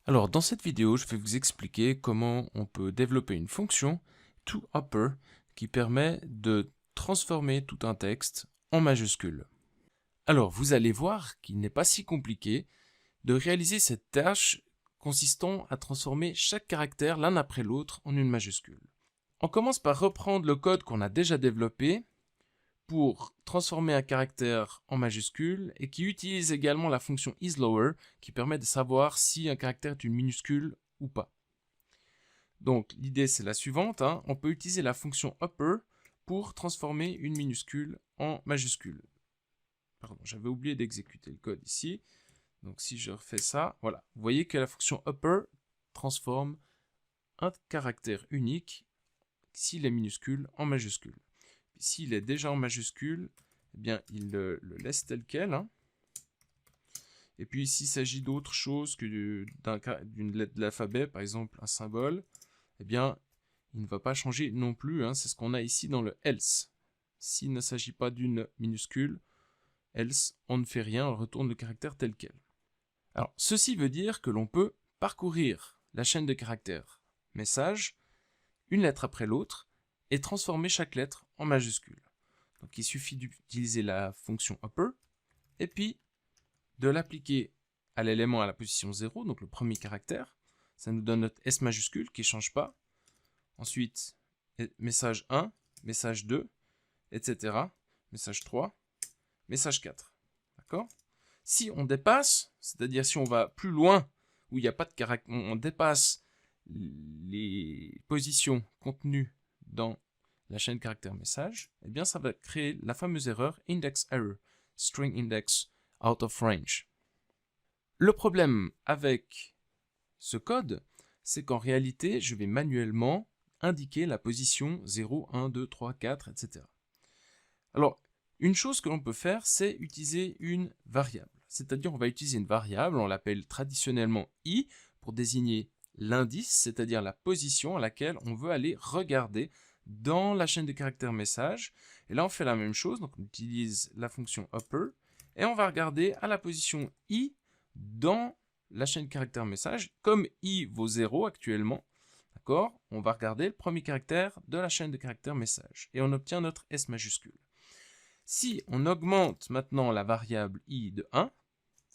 Alors, dans cette vidéo, je vais vous expliquer comment on peut développer une fonction toUpper qui permet de transformer tout un texte en majuscule. Alors, vous allez voir qu'il n'est pas si compliqué de réaliser cette tâche consistant à transformer chaque caractère l'un après l'autre en une majuscule. On commence par reprendre le code qu'on a déjà développé pour transformer un caractère en majuscule et qui utilise également la fonction isLower qui permet de savoir si un caractère est une minuscule ou pas. Donc l'idée c'est la suivante, on peut utiliser la fonction upper pour transformer une minuscule en majuscule. Pardon, j'avais oublié d'exécuter le code ici. Donc si je refais ça, voilà, vous voyez que la fonction upper transforme un caractère unique s'il est minuscule en majuscule. S'il est déjà en majuscule, eh bien, il le laisse tel quel. Et puis, s'il s'agit d'autre chose que d'une lettre de l'alphabet, par exemple un symbole, eh bien, il ne va pas changer non plus. C'est ce qu'on a ici dans le else. S'il ne s'agit pas d'une minuscule, else, on ne fait rien, on retourne le caractère tel quel. Alors, ceci veut dire que l'on peut parcourir la chaîne de caractères message, une lettre après l'autre, et transformer chaque lettre en majuscule. Donc il suffit d'utiliser la fonction upper, et puis de l'appliquer à l'élément à la position 0, donc le premier caractère. Ça nous donne notre S majuscule qui ne change pas. Ensuite, message 1, message 2, etc. Message 3, message 4. D'accord ? Si on dépasse, c'est-à-dire si on va plus loin, où il n'y a pas de caractère, on dépasse les positions contenues dans la chaîne caractère message, eh bien ça va créer la fameuse erreur index error, string index out of range. Le problème avec ce code, c'est qu'en réalité, je vais manuellement indiquer la position 0, 1, 2, 3, 4, etc. Alors, une chose que l'on peut faire, c'est utiliser une variable. C'est-à-dire, on va utiliser une variable, on l'appelle traditionnellement i, pour désigner l'indice, c'est-à-dire la position à laquelle on veut aller regarder dans la chaîne de caractères message. Et là, on fait la même chose, donc on utilise la fonction upper, et on va regarder à la position i dans la chaîne de caractères message. Comme i vaut 0 actuellement, d'accord, on va regarder le premier caractère de la chaîne de caractères message, et on obtient notre S majuscule. Si on augmente maintenant la variable i de 1,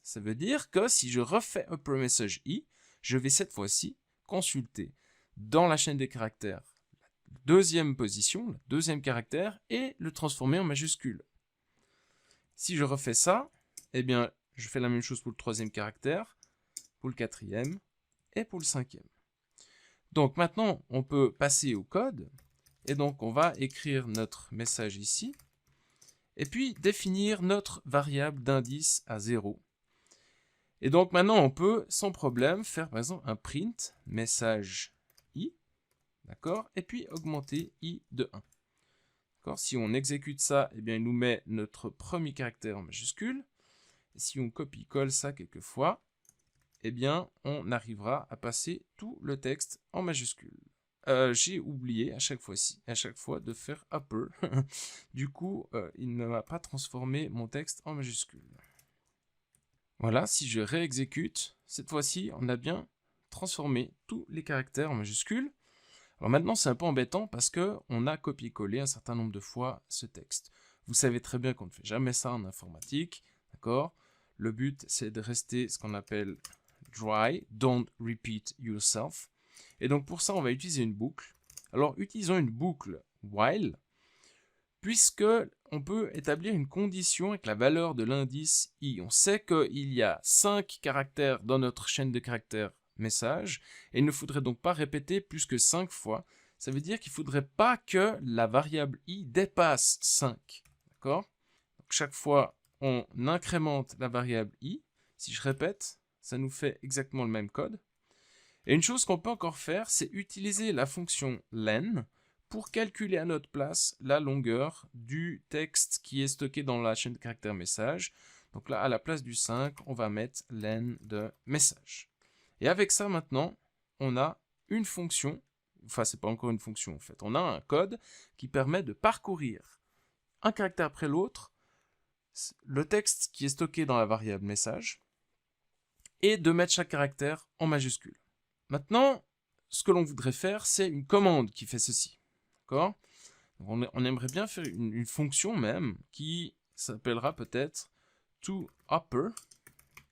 ça veut dire que si je refais upper message i, je vais cette fois-ci consulter dans la chaîne des caractères la deuxième position, le deuxième caractère, et le transformer en majuscule. Si je refais ça, eh bien, je fais la même chose pour le troisième caractère, pour le quatrième et pour le cinquième. Donc maintenant, on peut passer au code, et donc on va écrire notre message ici, et puis définir notre variable d'indice à 0. Et donc maintenant, on peut sans problème faire par exemple un print message i, d'accord, et puis augmenter i de 1. Si on exécute ça, eh bien, il nous met notre premier caractère en majuscule. Et si on copie-colle ça quelquefois, eh bien, on arrivera à passer tout le texte en majuscule. J'ai oublié à chaque fois de faire upper. Du coup, il ne m'a pas transformé mon texte en majuscule. Voilà, si je réexécute, cette fois-ci, on a bien transformé tous les caractères en majuscules. Alors maintenant, c'est un peu embêtant parce qu'on a copié-collé un certain nombre de fois ce texte. Vous savez très bien qu'on ne fait jamais ça en informatique, d'accord ? Le but, c'est de rester ce qu'on appelle dry, don't repeat yourself. Et donc pour ça, on va utiliser une boucle. Alors utilisons une boucle while, puisque on peut établir une condition avec la valeur de l'indice i. On sait qu'il y a 5 caractères dans notre chaîne de caractères message, et il ne faudrait donc pas répéter plus que 5 fois. Ça veut dire qu'il ne faudrait pas que la variable i dépasse 5. D'accord ? Donc chaque fois, on incrémente la variable i. Si je répète, ça nous fait exactement le même code. Et une chose qu'on peut encore faire, c'est utiliser la fonction len pour calculer à notre place la longueur du texte qui est stocké dans la chaîne de caractères message. Donc là, à la place du 5, on va mettre len de message. Et avec ça, maintenant, on a une fonction, enfin, c'est pas encore une fonction en fait, on a un code qui permet de parcourir un caractère après l'autre, le texte qui est stocké dans la variable message, et de mettre chaque caractère en majuscule. Maintenant, ce que l'on voudrait faire, c'est une commande qui fait ceci. D'accord ? On aimerait bien faire une fonction même qui s'appellera peut-être toUpper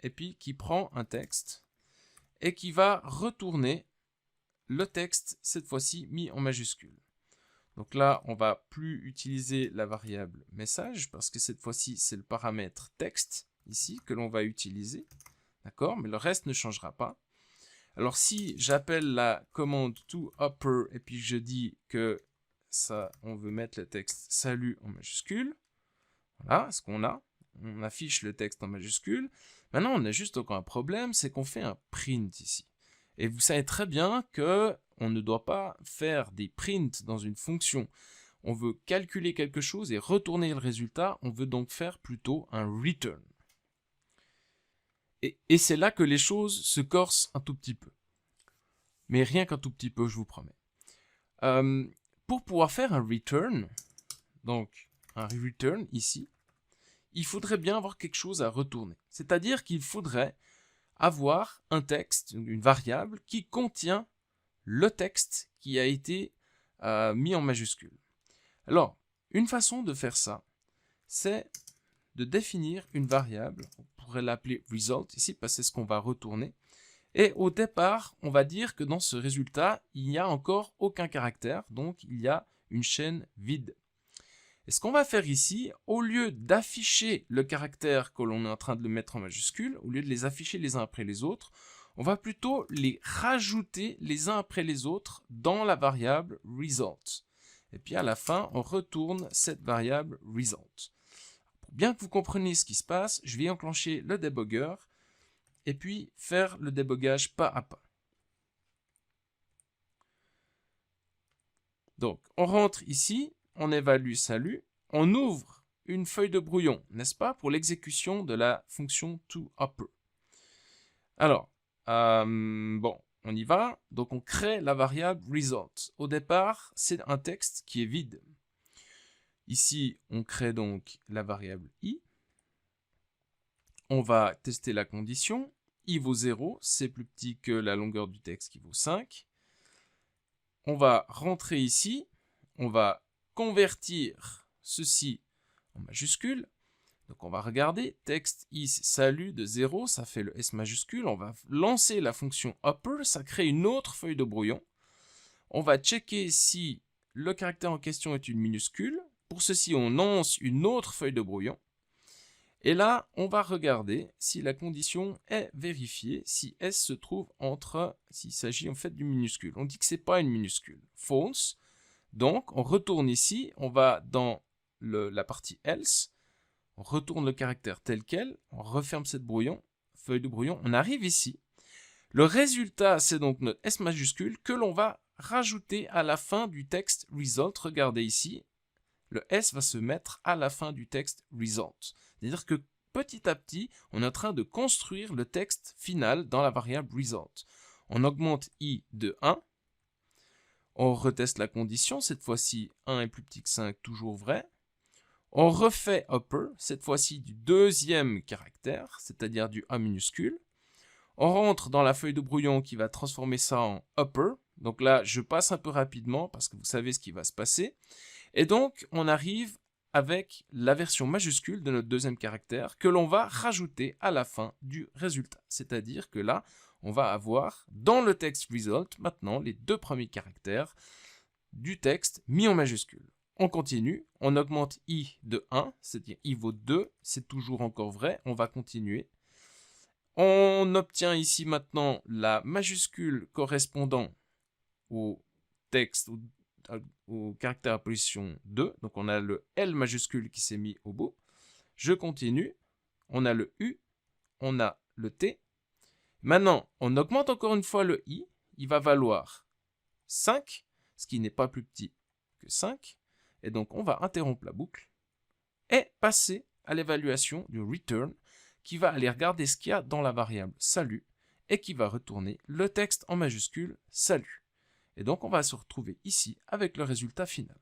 et puis qui prend un texte et qui va retourner le texte, cette fois-ci mis en majuscule. Donc là, on va plus utiliser la variable message parce que cette fois-ci, c'est le paramètre texte ici que l'on va utiliser. D'accord ? Mais le reste ne changera pas. Alors si j'appelle la commande toUpper et puis je dis que ça, on veut mettre le texte salut en majuscule. Voilà ce qu'on a. On affiche le texte en majuscule. Maintenant, on a juste encore un problème, c'est qu'on fait un print ici. Et vous savez très bien que on ne doit pas faire des prints dans une fonction. On veut calculer quelque chose et retourner le résultat. On veut donc faire plutôt un return. Et c'est là que les choses se corsent un tout petit peu. Mais rien qu'un tout petit peu, je vous promets. Pour pouvoir faire un return, donc un return ici, il faudrait bien avoir quelque chose à retourner. C'est-à-dire qu'il faudrait avoir un texte, une variable, qui contient le texte qui a été mis en majuscule. Alors, une façon de faire ça, c'est de définir une variable. On pourrait l'appeler result ici, parce que c'est ce qu'on va retourner. Et au départ, on va dire que dans ce résultat, il n'y a encore aucun caractère, donc il y a une chaîne vide. Et ce qu'on va faire ici, au lieu d'afficher le caractère que l'on est en train de le mettre en majuscule, au lieu de les afficher les uns après les autres, on va plutôt les rajouter les uns après les autres dans la variable result. Et puis à la fin, on retourne cette variable result. Pour bien que vous compreniez ce qui se passe, je vais enclencher le debugger et puis faire le débogage pas à pas. Donc, on rentre ici, on évalue salut, on ouvre une feuille de brouillon, n'est-ce pas, pour l'exécution de la fonction toUpper. Alors, bon, on y va. Donc, on crée la variable result. Au départ, c'est un texte qui est vide. Ici, on crée donc la variable i. On va tester la condition. I vaut 0, c'est plus petit que la longueur du texte qui vaut 5. On va rentrer ici. On va convertir ceci en majuscule. Donc on va regarder, texte is salut de 0, ça fait le S majuscule. On va lancer la fonction upper, ça crée une autre feuille de brouillon. On va checker si le caractère en question est une minuscule. Pour ceci, on lance une autre feuille de brouillon. Et là, on va regarder si la condition est vérifiée, si S se trouve entre, s'il s'agit en fait d'une minuscule. On dit que ce n'est pas une minuscule. False. Donc, on retourne ici, on va dans la partie else, on retourne le caractère tel quel, on referme cette feuille de brouillon, on arrive ici. Le résultat, c'est donc notre S majuscule que l'on va rajouter à la fin du texte result. Regardez ici, le S va se mettre à la fin du texte result. C'est-à-dire que petit à petit, on est en train de construire le texte final dans la variable result. On augmente I de 1. On reteste la condition, cette fois-ci 1 est plus petit que 5, toujours vrai. On refait upper, cette fois-ci du deuxième caractère, c'est-à-dire du A minuscule. On rentre dans la feuille de brouillon qui va transformer ça en upper. Donc là, je passe un peu rapidement parce que vous savez ce qui va se passer. Et donc, on arrive avec la version majuscule de notre deuxième caractère que l'on va rajouter à la fin du résultat. C'est-à-dire que là, on va avoir dans le texte result maintenant les deux premiers caractères du texte mis en majuscule. On continue, on augmente I de 1, c'est-à-dire I vaut 2, c'est toujours encore vrai, on va continuer. On obtient ici maintenant la majuscule correspondant au texte, au caractère à position 2. Donc on a le L majuscule qui s'est mis au bout. Je continue, on a le U, on a le T. Maintenant, on augmente encore une fois le I, il va valoir 5, ce qui n'est pas plus petit que 5. Et donc, on va interrompre la boucle et passer à l'évaluation du return qui va aller regarder ce qu'il y a dans la variable salut et qui va retourner le texte en majuscule salut. Et donc, on va se retrouver ici avec le résultat final.